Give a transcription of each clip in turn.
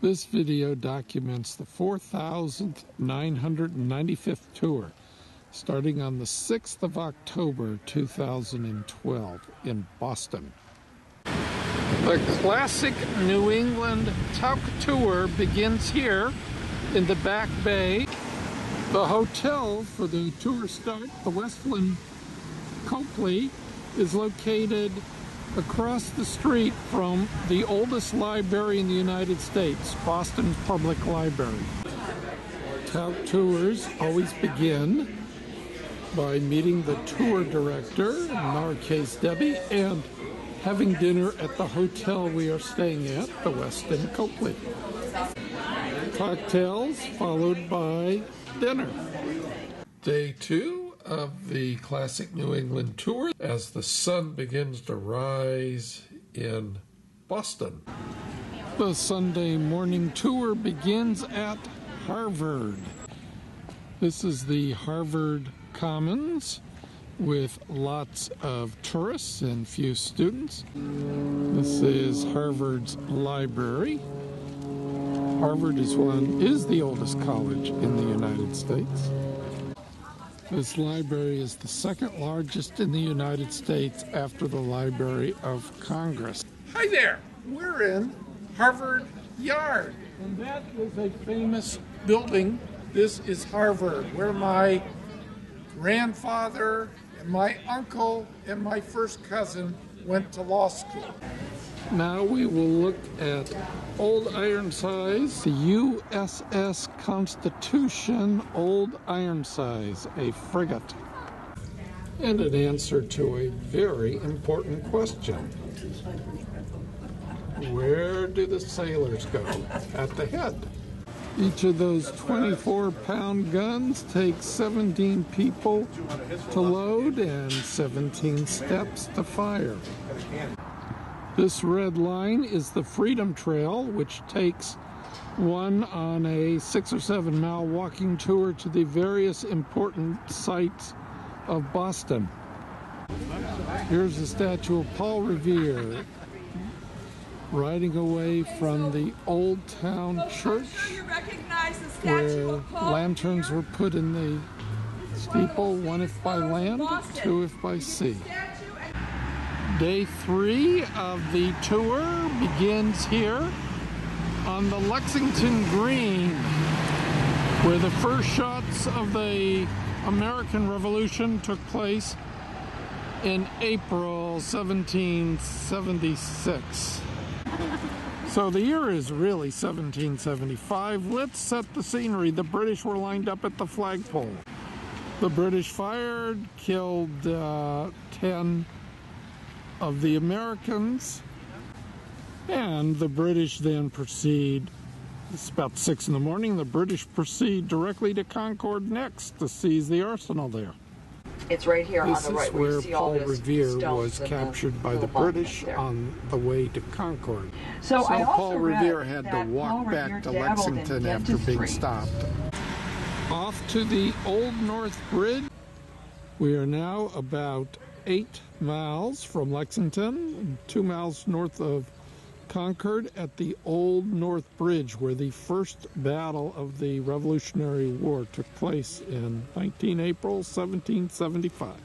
This video documents the 4,995th tour, starting on the 6th of October 2012 in Boston. The classic New England Tauck Tour begins here in the Back Bay. The hotel for the tour start, the Westland Copley, is located across the street from the oldest library in the United States, Boston Public Library. Tauck Tours always begin by meeting the tour director, in our case Debbie, and having dinner at the hotel we are staying at, the Westin Copley. Cocktails followed by dinner. Day 2 of the classic New England tour as the sun begins to rise in Boston. The Sunday morning tour begins at Harvard. This is the Harvard Commons with lots of tourists and few students. This is Harvard's library. Harvard is the oldest college in the United States. This library is the second largest in the United States after the Library of Congress. Hi there! We're in Harvard Yard, and that is a famous building. This is Harvard, where my grandfather and my uncle and my first cousin went to law school. Now we will look at Old Ironsides, the USS Constitution Old Ironsides, a frigate. And an answer to a very important question. Where do the sailors go? At the head. Each of those 24-pound guns takes 17 people to load and 17 steps to fire. This red line is the Freedom Trail, which takes one on a 6 or 7 mile walking tour to the various important sites of Boston. Here's the statue of Paul Revere riding away from the Old Town Church, where lanterns were put in the steeple, one if by land, two if by sea. Day 3 of the tour begins here on the Lexington Green, where the first shots of the American Revolution took place in April 1776. So the year is really 1775. Let's set the scenery. The British were lined up at the flagpole. The British fired, killed 10 of the Americans, and the British then proceed. It's about 6 in the morning. The British proceed directly to Concord next to seize the arsenal there. It's right here on the right. This is where Paul Revere was captured by the British on the way to Concord. So Paul Revere had to walk back to Lexington after being stopped. Off to the Old North Bridge. We are now about 8 miles from Lexington, 2 miles north of Concord at the Old North Bridge, where the first battle of the Revolutionary War took place in April 1775.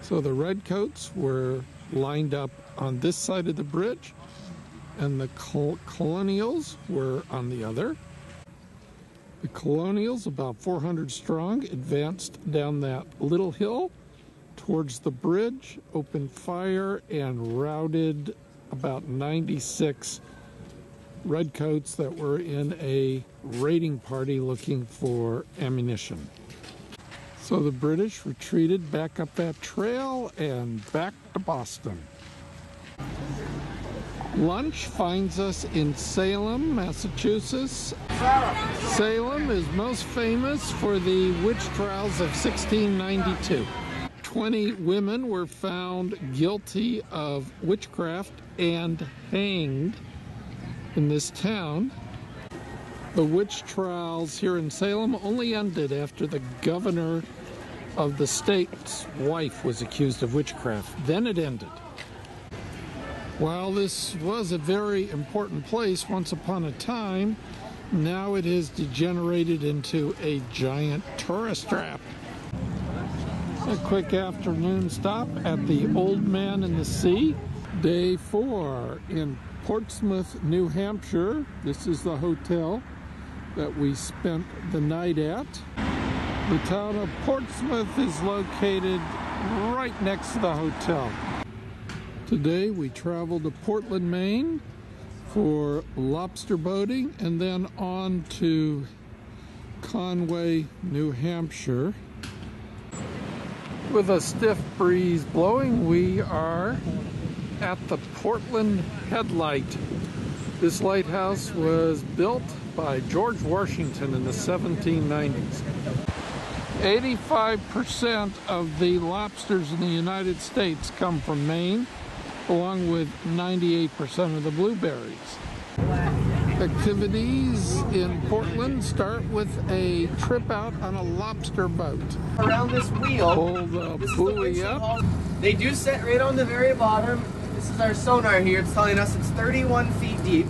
So the redcoats were lined up on this side of the bridge, and the colonials were on the other. The colonials, about 400 strong, advanced down that little hill towards the bridge, opened fire, and routed about 96 redcoats that were in a raiding party looking for ammunition. So the British retreated back up that trail and back to Boston. Lunch finds us in Salem, Massachusetts. Salem is most famous for the witch trials of 1692. 20 women were found guilty of witchcraft and hanged in this town. The witch trials here in Salem only ended after the governor of the state's wife was accused of witchcraft. Then it ended. While this was a very important place once upon a time, now it has degenerated into a giant tourist trap. A quick afternoon stop at the Old Man in the Sea. Day 4 in Portsmouth, New Hampshire. This is the hotel that we spent the night at. The town of Portsmouth is located right next to the hotel. Today we travel to Portland, Maine for lobster boating and then on to Conway, New Hampshire. With a stiff breeze blowing, we are at the Portland Headlight. This lighthouse was built by George Washington in the 1790s. 85% of the lobsters in the United States come from Maine, along with 98% of the blueberries. Activities in Portland start with a trip out on a lobster boat. Around this wheel, pull the buoy up. They do set right on the very bottom. This is our sonar here. It's telling us it's 31 feet deep.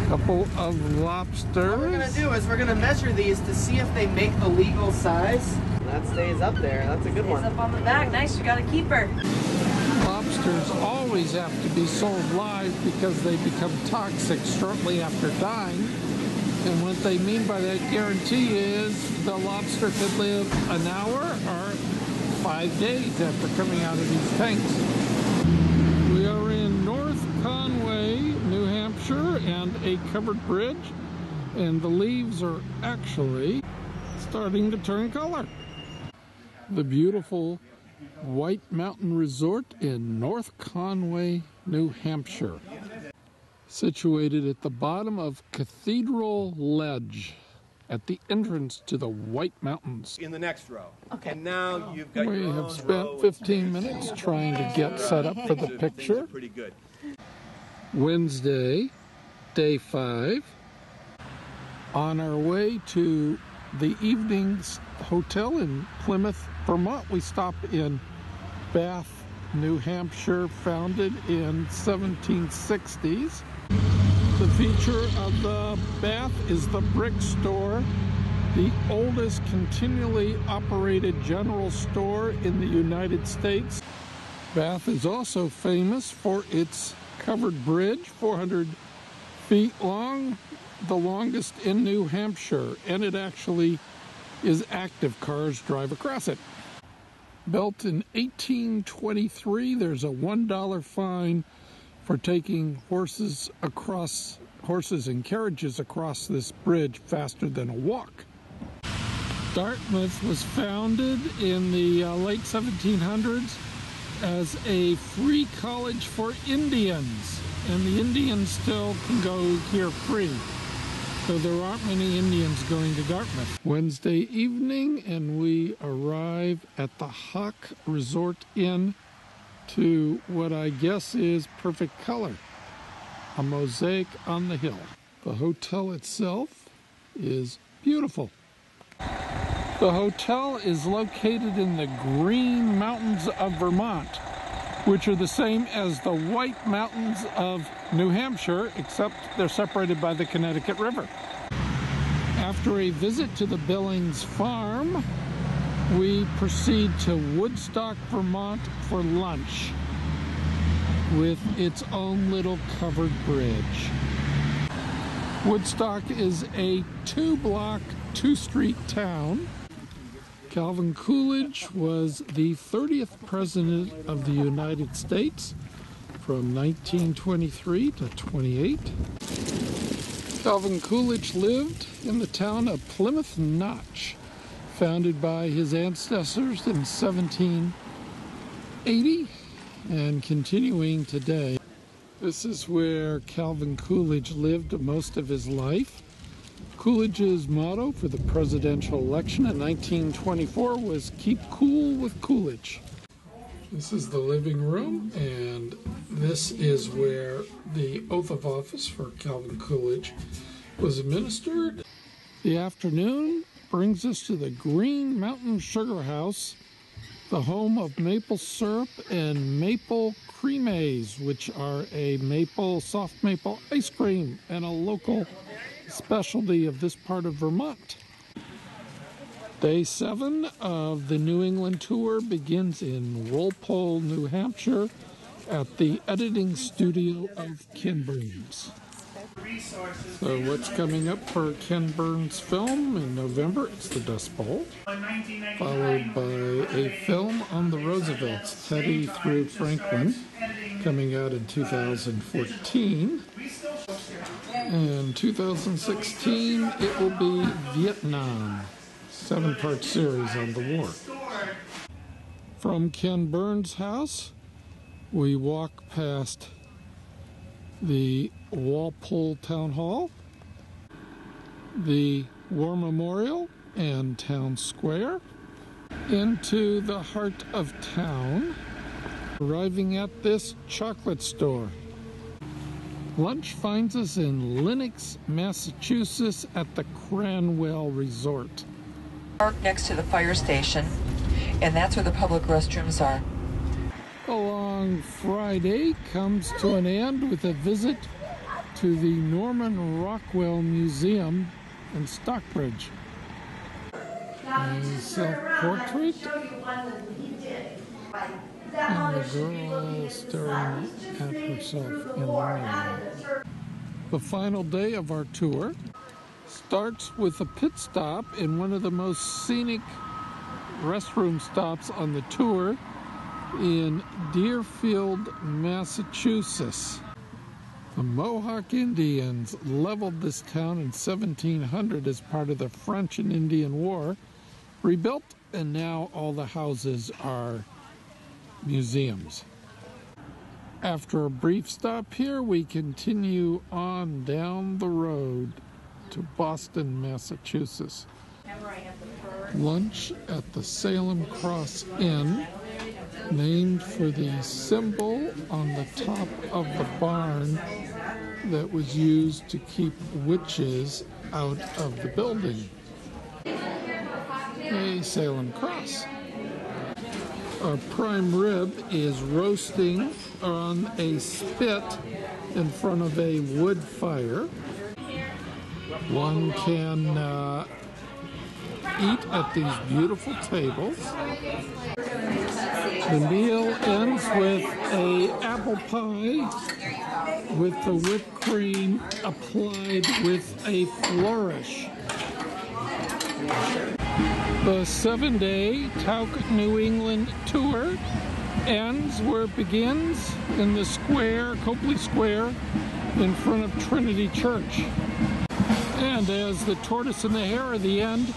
Couple of lobsters. What we're gonna do is we're gonna measure these to see if they make the legal size. That stays up there. That's a good one. It's up on the back. Nice. You got a keeper. Lobsters always have to be sold live because they become toxic shortly after dying. And what they mean by that guarantee is the lobster could live an hour or 5 days after coming out of these tanks. We are in North Conway, New Hampshire, and a covered bridge, and the leaves are actually starting to turn color. The beautiful White Mountain Resort in North Conway, New Hampshire, situated at the bottom of Cathedral Ledge at the entrance to the White Mountains. In the next row. Okay. And now you've got We your have own spent row. 15 minutes trying to get set up for the Things picture. are pretty good. Wednesday, day 5. On our way to the evening hotel in Plymouth, Vermont. We stop in Bath, New Hampshire, founded in 1760s. The feature of the Bath is the brick store, the oldest continually operated general store in the United States. Bath is also famous for its covered bridge, 400 feet long, the longest in New Hampshire, and it actually is active. Cars drive across it. Built in 1823, there's a $1 fine for taking horses and carriages across this bridge faster than a walk. Dartmouth was founded in the late 1700s as a free college for Indians, and the Indians still can go here free. So there aren't many Indians going to Dartmouth. Wednesday evening, and we arrive at the Hawk Resort Inn to what I guess is perfect color, a mosaic on the hill. The hotel itself is beautiful. The hotel is located in the Green Mountains of Vermont, which are the same as the White Mountains of New Hampshire, except they're separated by the Connecticut River. After a visit to the Billings farm, we proceed to Woodstock, Vermont for lunch with its own little covered bridge. Woodstock is a 2-block, 2-street town. Calvin Coolidge was the 30th President of the United States from 1923 to 28. Calvin Coolidge lived in the town of Plymouth Notch, founded by his ancestors in 1780 and continuing today. This is where Calvin Coolidge lived most of his life. Coolidge's motto for the presidential election in 1924 was "Keep cool with Coolidge." This is the living room, and this is where the oath of office for Calvin Coolidge was administered. The afternoon brings us to the Green Mountain Sugar House the home of maple syrup and maple cremades, which are a soft maple ice cream and a local specialty of this part of Vermont. Day 7 of the New England tour begins in Walpole, New Hampshire at the editing studio of Ken Burns. So what's coming up for Ken Burns' film in November? It's The Dust Bowl, followed by a film on the Roosevelts, Teddy through Franklin, coming out in 2014. In 2016, it will be Vietnam, 7-part series on the war. From Ken Burns' house, we walk past the Walpole Town Hall, the War Memorial and Town Square, into the heart of town, arriving at this chocolate store. Lunch finds us in Lenox, Massachusetts at the Cranwell Resort. Park next to the fire station, and that's where the public restrooms are. A long Friday comes to an end with a visit to the Norman Rockwell Museum in Stockbridge. A self-portrait and the girl staring at herself in the mirror. The final day of our tour starts with a pit stop in one of the most scenic restroom stops on the tour in Deerfield, Massachusetts. The Mohawk Indians leveled this town in 1700 as part of the French and Indian War, rebuilt, and now all the houses are museums. After a brief stop here, we continue on down the road to Boston, Massachusetts. Lunch at the Salem Cross Inn, named for the symbol on the top of the barn that was used to keep witches out of the building. A Salem Cross. Our prime rib is roasting on a spit in front of a wood fire. One can eat at these beautiful tables. The meal ends with an apple pie with the whipped cream applied with a flourish. The 7-day Tauck New England tour ends where it begins, in the square, Copley Square, in front of Trinity Church. And as the tortoise and the hare are the end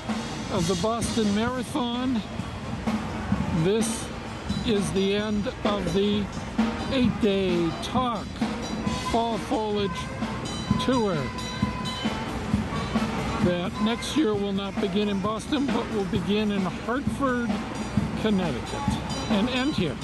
of the Boston Marathon, this is the end of the 8-day Tauck Fall Foliage tour that next year will not begin in Boston, but will begin in Hartford, Connecticut, and end here.